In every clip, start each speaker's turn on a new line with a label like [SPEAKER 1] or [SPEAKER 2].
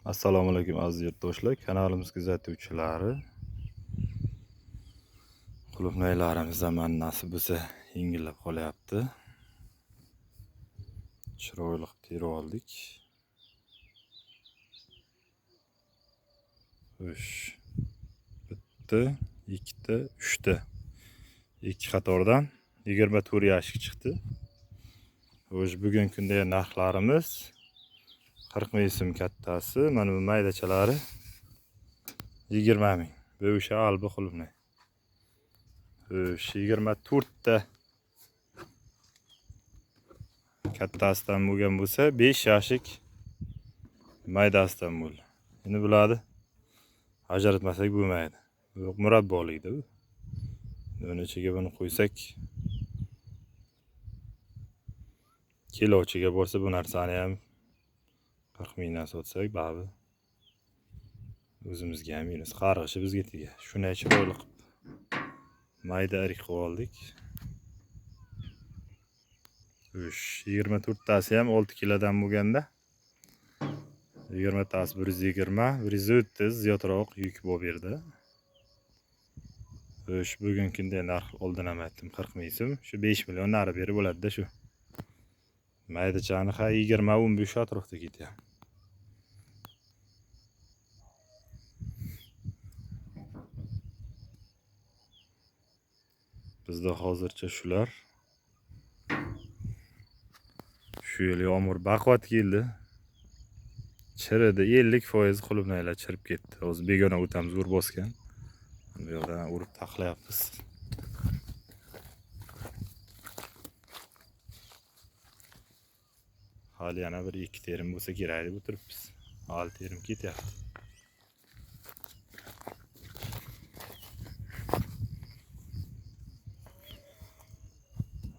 [SPEAKER 1] Assalomu alaykum aziz yurtdoshlar, kanalimiz kuzatuvchilari. Qulupnaylarimiz zaman nasib bo'lsa yengillab qolyapti. Chiroyli terib oldik. Xo'sh. Bitta, ikkita, uchta. Ikki qatordan 24 yashik chiqdi. Xo'sh, bugungi kunda narxlarimiz 40 ming so'm kattasi, mana bu maydachalari 20 ming. Bu o'sha albi qulupnay. Xo'sh, 24 ta kattasidan bo'lgan bo'lsa 5 yashik maydasidan bo'ldi. Endi bularni ajratmasak bo'lmaydi. Bu murabbolikda bu. Buni ichiga buni qo'ysak, kilochiga bo'lsa bu narsani ham 40 mingdan sotsak, baribir o'zimizga ham minus, qarg'ishi bizga tegar. Shuni chiroyli qilib mayda irik qilib oldik. Xo'sh, 24 tasi ham 6 kilodan bo'lganda 20 tasi 120, 130 ziyodroq yuk bo'lib berdi. Xo'sh, bugungi kunda narx oldin ham aytdim 40 ming so'm, shu 5 million nari berib bo'ladi-da shu. Maydachani 20-15 atrofda ketyapti. Bizda hozircha shular. Shu yil yomg'ir baquvvat keldi. Chiridi, 50% qulupnaylar chirib ketdi. Hozir begona o'tamiz ur bosgan. Bu yerdan urib taqlayapmiz. Hali yana bir 2 terim bo'lsa kerak deb o'tiribmiz. 6 terim ketyapti.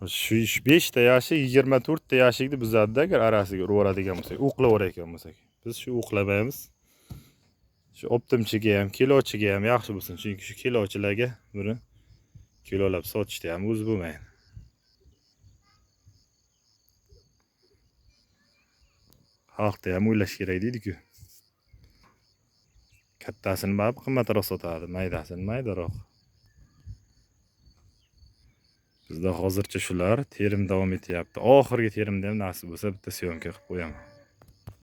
[SPEAKER 1] Shu 5 ta yashik 24 ta yashikni buzadi-da, agar arasiga urib oladigan bo'lsak, o'qlab o'rayotgan bo'lsak. Biz shu o'qlamaymiz. Shu optimchiga ham, kilochiga ham yaxshi bo'lsin, chunki shu kilochilarga buni kilolab sotishda ham o'z bo'lmaydi. Xalqda ham o'ylash kerak deydi-ku. Kattasini baribir qimmatroq sotadi, maydasini maydaroq. Bizda hozircha shular, terim davom etyapti. Oxirgi terimda ham nasib bo'lsa bitta syomka qilib qo'yaman.